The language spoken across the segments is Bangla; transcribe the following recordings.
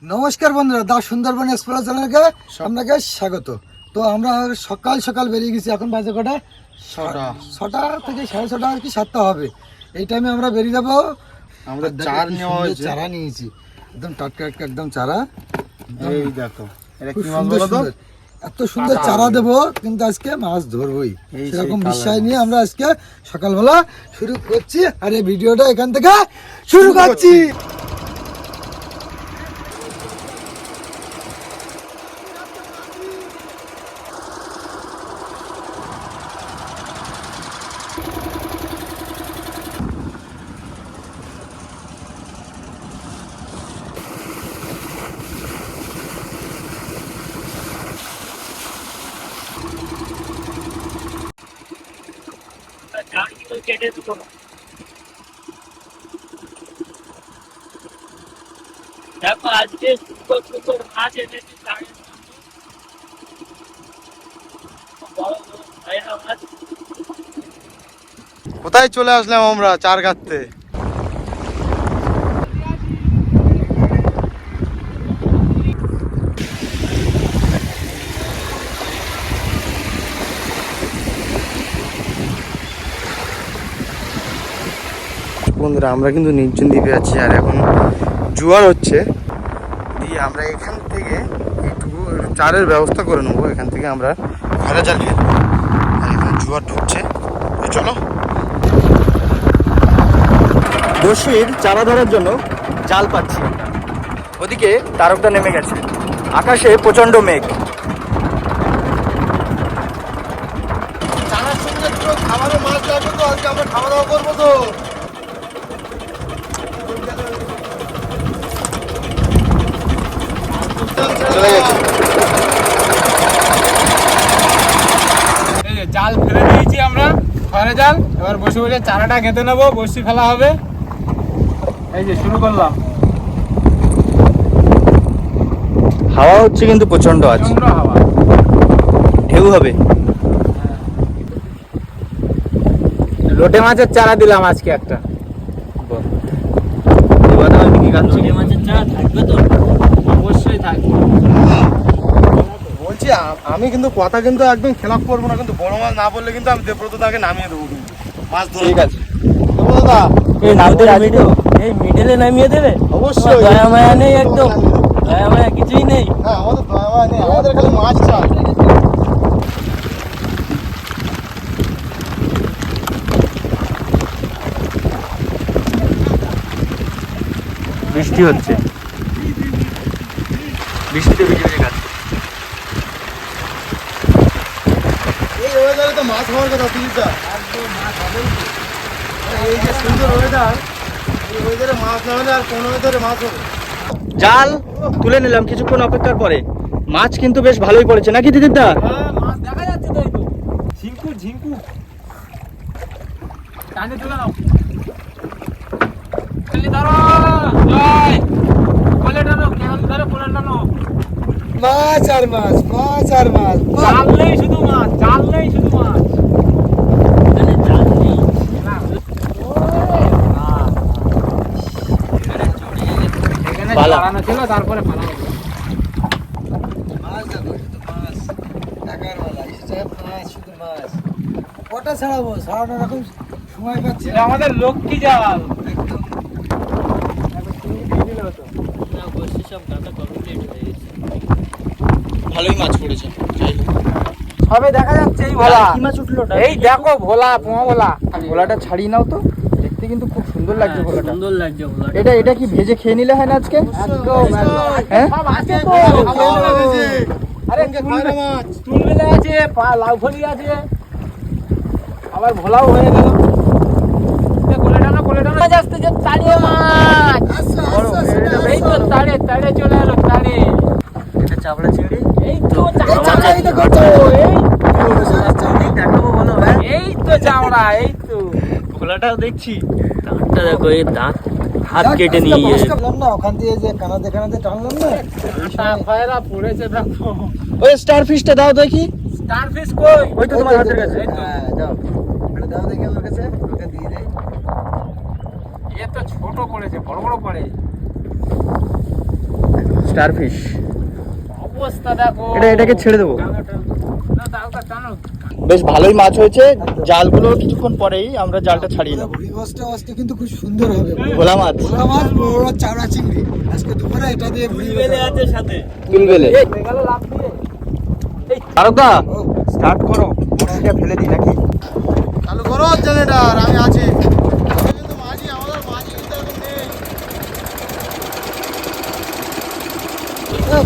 নমস্কার বন্ধুরা, দা সুন্দরবন এক্সপ্লোর চ্যানেলকে আপনাকে স্বাগত। তো আমরা সকাল সকাল বেরিয়ে গেছি। এখন বাজে কটা? 6টা থেকে 6:30 আর কি 7টা হবে। এই টাইমে আমরা বেরিয়ে যাবো। আমরা চারা নিয়েছি, একদম টাটকা একদম চারা। এই দেখো, এটা খুব কি মাছ বলো তো? এত সুন্দর চারা দেবো, কিন্তু আজকে মাছ ধরবই সেরকম বিষয় নিয়ে আমরা আজকে সকালবেলা শুরু করছি। আর এই ভিডিওটা এখান থেকে শুরু করছি। দেখো আজকে সুন্দর সুন্দর মাছ এনেছি। কোথায় চলে আসলাম আমরা? চার গাঁততে। বন্ধুরা, আমরা কিন্তু নির্জন দ্বীপে আছি আর এখন জোয়ার হচ্ছে। দিয়ে আমরা এখান থেকে একটু চারের ব্যবস্থা করে নেবো। এখান থেকে আমরা ঘরে জাল ফেলবো। আর এখন জোয়ার ঢুকছে, চলো। বড়শির চারা ধরার জন্য জাল পাচ্ছি। ওদিকে তারকটা নেমে গেছে, আকাশে প্রচন্ড মেঘ। চারার সঙ্গে তো খাবারও মাছ লাগবে, তো আজকে আমরা খাওয়া দাওয়া করবো তো। চলে গেছে। এই যে জাল ফেলে দিয়েছি আমরা, ঘরে জাল। এবার বসে বসে চারাটা গেঁথে নেবো, বড়শি ফেলা হবে। এই যে শুরু করলাম। হাওয়া হচ্ছে কিন্তু প্রচন্ড আজ, প্রচন্ড হাওয়া। ঢেউ হবে। লোটে মাছের চারা দিলাম আজকে একটা। লোটে মাছের চারা থাকবে তো? অবশ্যই থাকবে। বলছি আমি কিন্তু কথা কিন্তু একদম খেলাপ করবো না, কিন্তু বড় মাছ না বললে কিন্তু আমি দেবব্রত দাকে নামিয়ে দেবো কিন্তু মাছ ধরে। ঠিক আছে, দেবব্রত দা, এই নামতে রাখবো, এই মিডলে নামিয়ে দেবে। অবশ্যই। দয়া মায়া নেই, একদম দয়া মায়া কিছুই নেই। হ্যাঁ, আমাদের দয়া মায়া নেই, আমাদের খালি মাছ চাই। বৃষ্টি হচ্ছে, বৃষ্টিতে ভিজে ভিজে খাচ্ছে। এই ওয়েদারে তো মাছ হওয়ার কথা তিরিশটা। এই যে সুন্দর ওয়েদার, এই ওয়েদারে মাছ না হলে আর কোন ওয়েদারে মাছ হবে? জাল তুলে নিলাম কিছুক্ষণ অপেক্ষার পরে। মাছ কিন্তু বেশ ভালোই পড়েছে, নাকি দিদিরদা? হ্যাঁ, মাছ দেখা যাচ্ছে তো। এই তো ঝিঙ্কু ঝিঙ্কু টানে তুলে নাও। খালি ধরো, জয় কোলে টানো, কেমন ধরে কোলে টানো। মাছ আর মাছ, মাছ আর মাছ। জাল নেই শুধু মাছ, জাল নেই শুধু মাছ। এখানে জাল নেই। এখানে পালা। চালানো ছিল, তারপরে পালা হলো। মাছ দেখো, শুধু মাছ। টাকার বেলা এসেছে, মাছ, শুধু মাছ। কটা ছাড়াবো? ছাড়ানোর এখন সময় পাচ্ছি এটা না। আমাদের লক্ষ্মী জাল। একদম। না, বসে সব গাঁথা কমপ্লিট হয়ে গেছে। ভালোই মাছ পড়েছে। সবে দেখা যাচ্ছে এই ভোলা। কি মাছ উঠলো? এই দেখো ভোলা, পোয়া ভোলা। ভোলাটা ছাড়িয়ে নাও তো, দেখতে কিন্তু খুব সুন্দর লাগছে ভোলাটা। সুন্দর লাগছে ভোলাটা। এটা কি ভেজে খেয়ে নিলে হয় না আজকে? হ্যাঁ? আরে চুল বেলে আছে, লাউ ফলি আছে, আবার ভোলাও হয়ে গেল। কোলে টানো, কোলে টানো। মাছ আসতে যে তাড়িয়ে মাছ। এই তো তাড়ে তাড়ে চলে এলো, তাড়ে। এটা চাপড়া চিংড়ি। এই তো এই দেখো তো, দেখাবো বলো? হ্যাঁ, এই তো চামড়া, এই তো ভোলাটাও দেখছি। দাঁতটা দেখো, এই দাঁত হাত যাক, কেটে আজকে নিয়ে মাছটা পেলাম না, ওখান দিয়ে যে কানাতে কানাতে টানলাম না। পায়রা পড়েছে দেখো। ওই স্টার ফিশটা দাও দেখি। স্টারফিশ কই? ওই তো তোমার হাতের কাছে। হ্যাঁ, দাও। এটা দাও দেখি আমার কাছে, ওকে দিয়ে দেই। এ তো ছোট পড়েছে, বড় বড় পড়ে। Star fish. অবস্থা দেখো। এটাকে ছেড়ে দেবো। না দাওটা টানো। বেশ ভালোই মাছ হয়েছে। জালগুলো কিছুক্ষণ পরেই আমরা জালটা ছাড়িয়ে নেবো। ভুঁড়ি মাছটা আজকে কিন্তু খুব সুন্দর হবে। ভোলা মাছ, ভোলা মাছ, বড় চাওড়া চিংড়ি। আজকে দুপুরে এটা দিয়ে ভুঁড়ি বেলে আছে সাথে। তুলবেলে। এই হয়ে গেল লাভ দিয়ে। তারকদা স্টার্ট করো, বড়শিটা ফেলে দিই নাকি? চালু করো জেনারেটর, আমি আছি।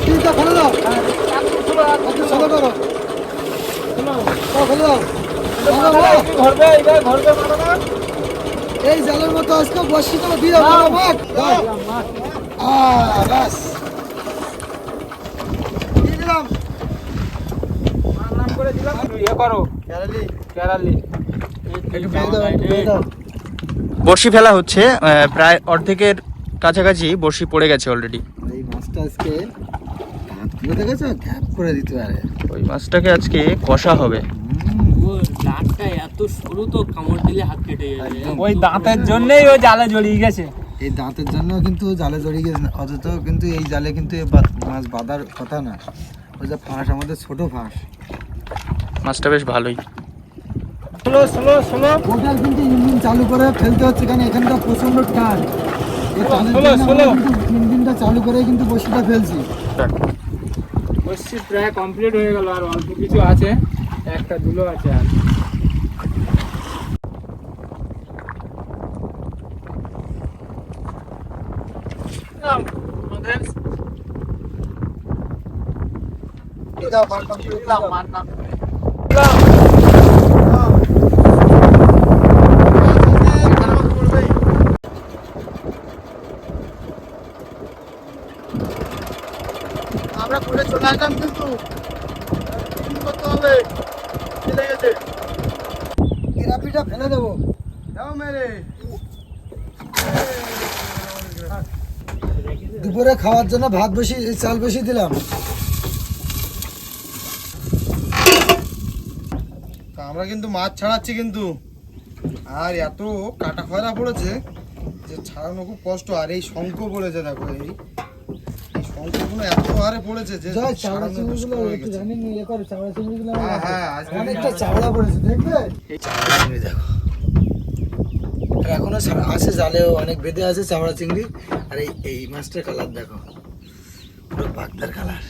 ফ্রিজটা ফেলে দাও, একটু সোলো করো। ফেলে দাও। ঘরবে এইবার ঘরবে মারো না। এই জালের মতো আজকে বসি তো দিয়ে দাও মাছ। বাস দিয়ে দিলাম। নাম করে দিলাম। ইয়ে করো কেরালি। একটু ফেলে দাও, একটু ফেলে দাও। বড়শি ফেলা হচ্ছে, প্রায় অর্ধেকের কাছাকাছি বড়শি পড়ে গেছে অলরেডি। এই মাছটা আজকে ঘাপগুলো দেখেছো, ঘ্যাপ করে দিতে পারে। ওই মাছটাকে আজকে কষা হবে। ও দাঁতটা এত সরু তো কামড় দিলে হাত কেটে যাবে। ওই দাঁতের জন্যই ও জালে জড়িয়ে গেছে। এই দাঁতের জন্য কিন্তু জালে জড়িয়ে গেছে না, অথচ কিন্তু এই জালে কিন্তু মাছ বাঁধার কথা না। ওই যে ফাঁস, আমাদের ছোট ফাঁস, মাছটা বেশ ভালোই। স্লো ওটার কিন্তু ইঞ্জিন চালু করে ফেলতে হচ্ছে, কারণ এখানটা প্রচন্ড টান। এই টানের ষোলো, জন্য ষোলো। আমরা কিন্তু ইঞ্জিনটা চালু করে কিন্তু বসিটা ফেলছি। বসছি প্রায় কমপ্লিট হয়ে গেল, আর অল্প কিছু আছে, একটা দুলো আছে আর। আমরা ঘুরে চলে আসলাম, কিন্তু করতে হবে। কেরাপিটা ফেলে দেবো। যাও মেরে। দুপুরে খাওয়ার জন্য ভাত চাল বসিয়ে দিলাম। তা আমরা কিন্তু মাছ ছাড়াচ্ছি কিন্তু, আর এত কাটা খয়রা পড়েছে যে ছাড়ানো খুব কষ্ট। আর এই শঙ্খ পড়েছে, দেখো এই শঙ্খগুলো এত হারে পড়েছে যে জয়, চাওড়া ছাড়ানো চিংড়িগুলো দুষ্কর হয়ে একটু গেছে। জানি ইয়ে করো, চাওড়া চিংড়িগুলো হ্যাঁ হ্যাঁ, আজকে অনেকটা চাওড়া পড়েছে, দেখবে? চাওড়া চিংড়ি দেখো, আর এখনো আছে জালেও, অনেক বেঁধে আছে চাওড়া চিংড়ি। আর এই মাছটার কালার দেখো, পুরো বাগদার কালার।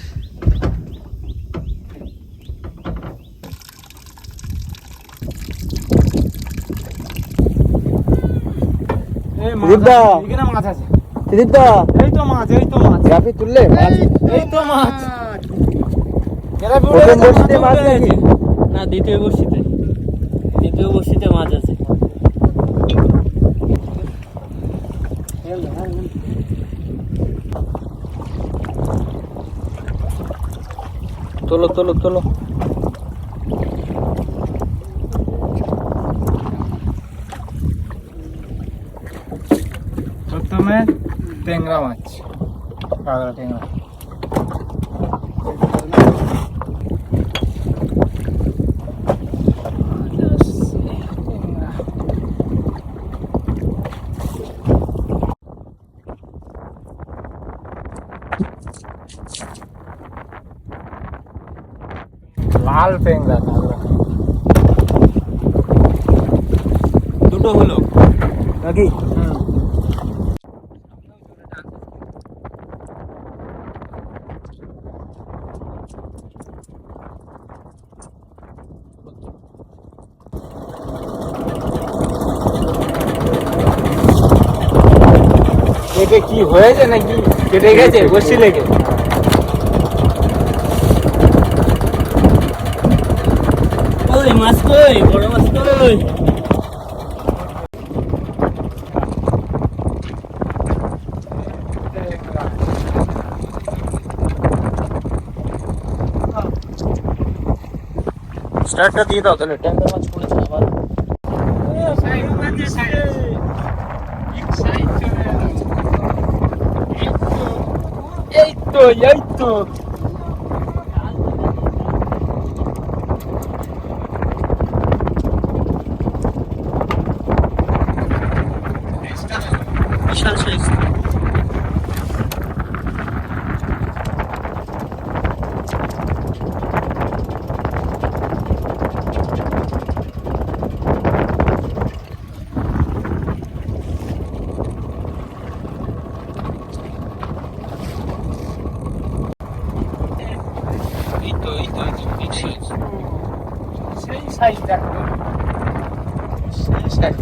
এখানে মাছ আছে। দিদা এই তো মাছ, এই তো মাছ, গ্রাফি তুললে মাছ। এই তো মাছ। প্রথম বড়শিতে মাছ নাকি? না, দ্বিতীয় বর্ষিতে মাছ আছে। তোলো তোলো তোলো। প্রথমে ট্যাংরা মাছ, কাঁকড়া ট্যাংরা। লাল ট্যাংরা, কাঁকড়া দুটো হলো নাকি? এটা কি হয়েছে নাকি কেটে গেছে বসি লেগে? ওই মাছ কই, বড় মাছ কই? স্টার্টটা দিয়ে দাও তাহলে। ট্যাংরা মাছ পড়েছে আবার। এই তো এই তো বিশাল সাইজ। সাইজ দেখো সাইজ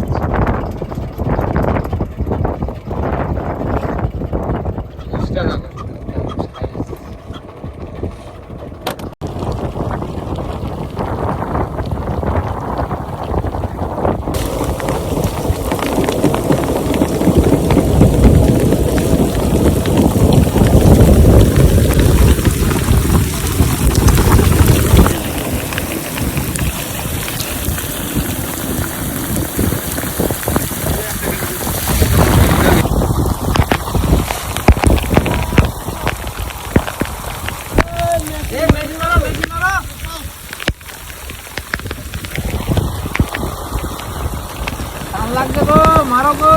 লাগবে গো, মারো গো।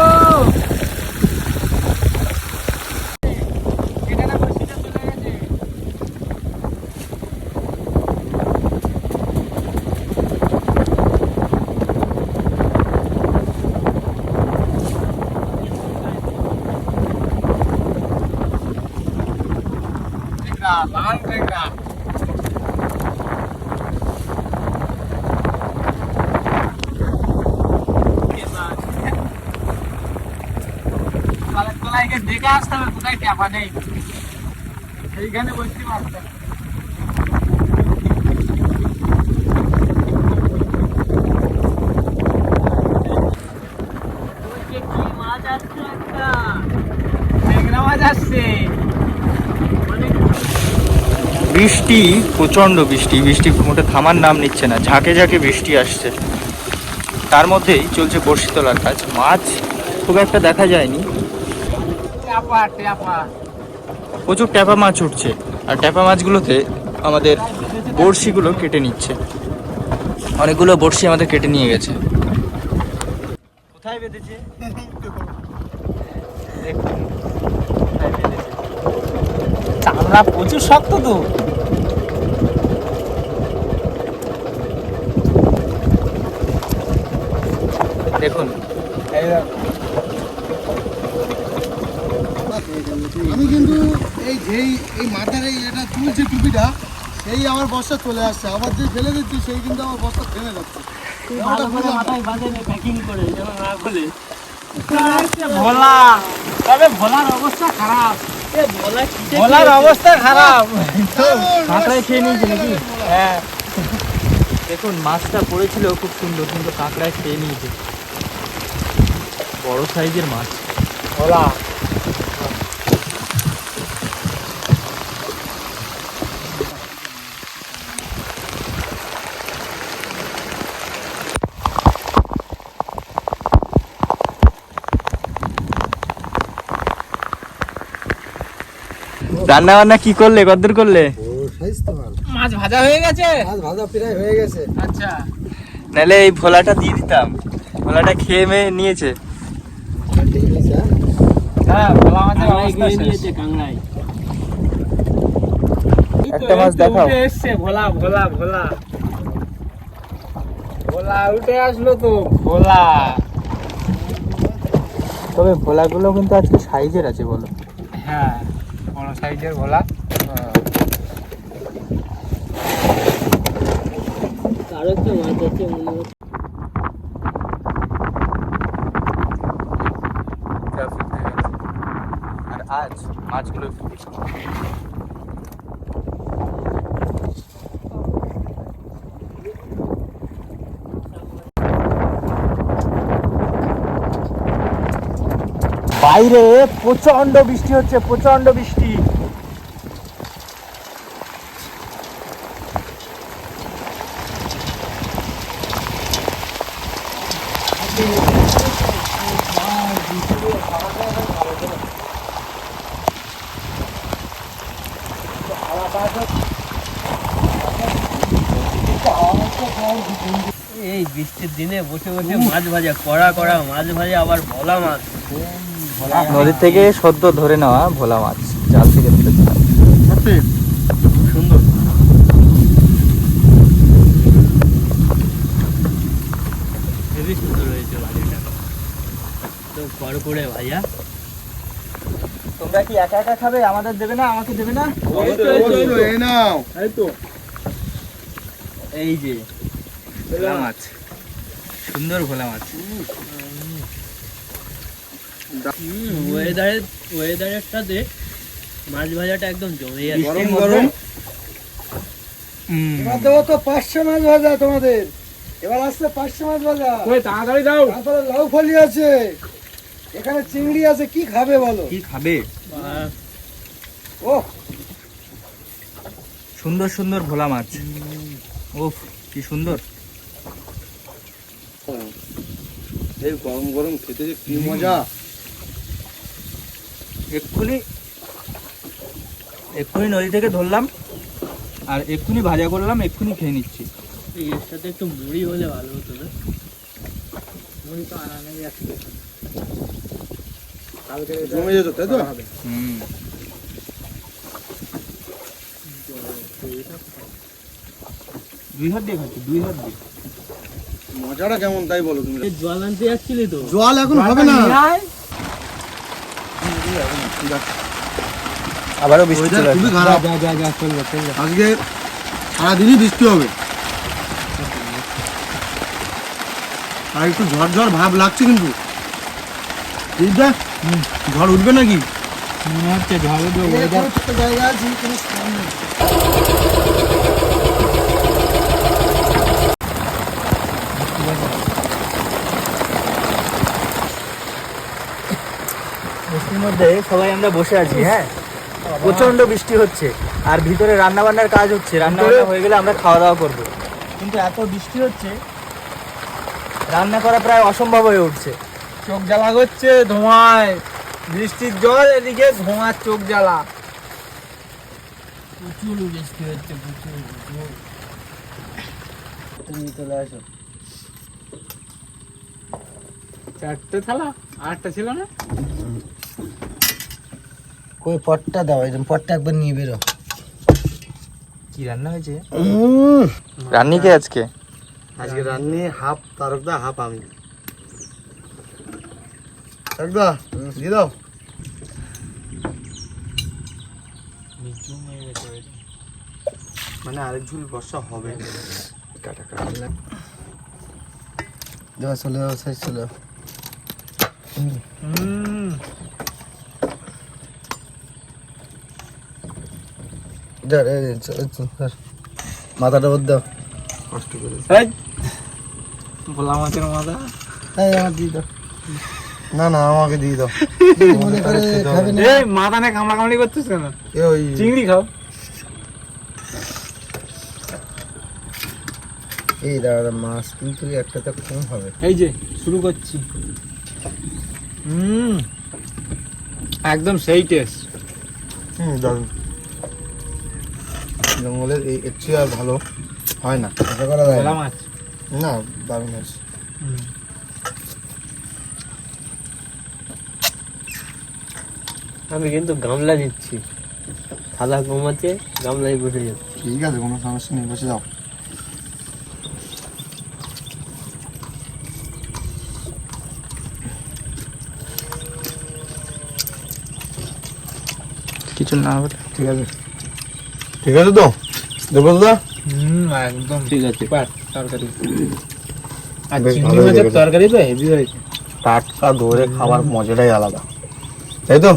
এখানে বসিটা চলে গেছে। লাল টেংরা দেখে আসতে হবে কোথায় ট্যাপা নেই, সেইখানে বসতে পারতে। মাছ আসছে একটা, ট্যাংরা মাছ আসছে। বৃষ্টি, প্রচণ্ড বৃষ্টি, বৃষ্টি মোটে থামার নাম নিচ্ছে না, ঝাঁকে ঝাঁকে বৃষ্টি আসছে। তার মধ্যেই চলছে বড়শি তোলার কাজ। মাছ খুব একটা দেখা যায়নি, ট্যাপা ট্যাপা প্রচুর ট্যাপা মাছ উঠছে। আর ট্যাপা মাছগুলোতে আমাদের বড়শিগুলো কেটে নিচ্ছে, অনেকগুলো বড়শি আমাদের কেটে নিয়ে গেছে। কোথায় বেঁধেছে চামড়া প্রচুর শক্ত তো। দেখুন, আমি কিন্তু এই মাথার এটা তুলছে টুপিটা, সেই আমার বস্তা চলে আসছে, আবার যে ফেলে দিচ্ছি সেই কিন্তু আমার বস্তা ফেলে যাচ্ছে। ভালো করে মাথায় বাঁধে প্যাকিং করে যেন না খুলে। ভোলা, তবে ভোলার অবস্থা খারাপ, বলা কিসে ভোলার অবস্থা খারাপ। কাঁকড়ায় খেয়ে নিয়েছে নাকি? হ্যাঁ, দেখুন, মাছটা পড়েছিল খুব সুন্দর, কিন্তু কাঁকড়ায় খেয়ে নিয়েছে। বড় সাইজের মাছ। ভোলা রান্না বান্না কি করলে, কদ্দূর করলে? মাছ ভাজা হয়ে গেছে। মাছ ভাজা প্রায় হয়ে গেছে। আচ্ছা, নাহলে এই ভোলাটা দিয়ে দিতাম, ভোলাটা খেয়ে মেয়ে নিয়েছে। হ্যাঁ, ভোলা মাছের কাংড়ায় অবস্থা গিয়ে শেষ। নিয়েছে কাংড়ায়। একটা মাছ দেখাও। উঠে এসছে ভোলা, ভোলা ভোলা ভোলা উঠে আসলো তো ভোলা। তবে ভোলাগুলো কিন্তু আজকে সাইজের আছে, বলো। হ্যাঁ, বড় সাইজের ভোলা। আরো একটা মাছ আছে মনে হচ্ছে। আর আজ মাছগুলো একটু বেশি। বাইরে প্রচন্ড বৃষ্টি হচ্ছে, প্রচন্ড বৃষ্টি। এই বৃষ্টির দিনে বসে বসে মাছ ভাজা, কড়া কড়া মাছ ভাজা, আবার ভোলা মাছ। নদী থেকে সদ্য ধরে নেওয়া ভোলা মাছ, জাল থেকে ধরেছে। সুন্দর। হেবি সুন্দর হয়েছে ভাজিটা, তো কড়কড়ে ভাজা। তোমরা কি একা একা খাবে? আমাদের দেবে না? আমাকে দেবে না? এই যে ভোলা মাছ, সুন্দর ভোলা মাছ। ওয়েদারের সাথে মাছ ভাজাটা একদম জমে যাচ্ছে। গরম গরম। এবার দেবো তো 500 মাছ ভাজা তোমাদের। এবার আসছে 500 মাছ ভাজা। ওই তাড়াতাড়ি দাও। তারপরে লাউ ফলি আছে, এখানে চিংড়ি আছে, কি খাবে বলো? কি খাবে? ও সুন্দর সুন্দর ভোলা মাছ। ওফ কি সুন্দর। এই গরম গরম খেতে যে কি মজা। এক্ষুনি নদী থেকে ধরলাম আর এক্ষুনি ভাজা করলাম, এক্ষুনি খেয়ে নিচ্ছি। এর সাথে একটু মুড়ি হলে ভালো হতো না? মুড়ি তো আনানে যাচ্ছে। কালকে জমে যেত তাই তো? হুম। দুই হাত দিয়ে খাচ্ছি, দুই হাত দিয়ে। মজাটা কেমন তাই বলো তুমি। জল আনতে যাচ্ছিলি তো? জল এখন হবে না। আবারও বৃষ্টি চলে আসবে। খুবই খারাপ। আজকে সারাদিনই বৃষ্টি হবে। আর একটু ঝড় ঝড় ভাব লাগছে কিন্তু। এইটা ঝড় উঠবে নাকি? মনে হচ্ছে ঝড়ে তো এরকম ছোট জায়গা আছে, কোনো স্থান নেই। বৃষ্টির মধ্যে সবাই আমরা বসে আছি, হ্যাঁ, প্রচন্ড বৃষ্টি হচ্ছে আর ভিতরে রান্না বান্নার কাজ হচ্ছে। রান্না বান্না হয়ে গেলে আমরা খাওয়া দাওয়া করবো, কিন্তু এত বৃষ্টি হচ্ছে রান্না করা প্রায় অসম্ভব হয়ে উঠছে। চোখ জ্বালা করছে ধোঁয়ায়, বৃষ্টির জল এদিকে ধোঁয়ার চোখ জ্বালা। প্রচুর বৃষ্টি হচ্ছে, প্রচুর। তুমি চলে আসো। 4টে থালা, 8টা ছিল না? কই পটটা দাও, এই পটটা একবার নিয়ে বেরো। কি রান্না হয়েছে? রান্নি কে আজকে? আজকে রান্নি হাফ তারকদা, হাফ আমি। তারকদা দিয়ে দাও। মানে আরেক ঝুল বর্ষা হবে। কাটা কাটা দাও, চলে যাও, সাইড চলে যাও। ধর, এই ধর। মাথাটা ওর দাও। কষ্ট করে। এই ভোলা মাছের মাথা। এই আমার দিয়ে দাও। না না আমাকে দিয়ে দাও। মনে করে খাবে না। এই মাথা নিয়ে কামড়া কামড়ি করছিস কেন? এ ওই চিংড়ি খাও। এই দাঁড়া, মাছ কিন্তু একটাতে কম হবে। এই যে শুরু করছি। একদম সেই টেস্ট। দারুন। জঙ্গলের এই এর চেয়ে আর ভালো হয় না। আশা করা যায় ভোলা না। মাছ। না দারুণ আছে। আমি কিন্তু গামলা নিচ্ছি, থালা কমাচ্ছে, গামলায় বসে যাচ্ছে। ঠিক আছে, কোনো সমস্যা নেই, বসে যাও। কিছু না হলে ঠিক আছে, ঠিক আছে তো দেবো দাদা। একদম ঠিক আছে। পার তরকারি আর বেশ চিংড়ি ভালোই মাছের লেগেছে। তরকারি তো হেভি হয়েছে। টাটকা ধরে খাবার মজাটাই আলাদা, তাই তো?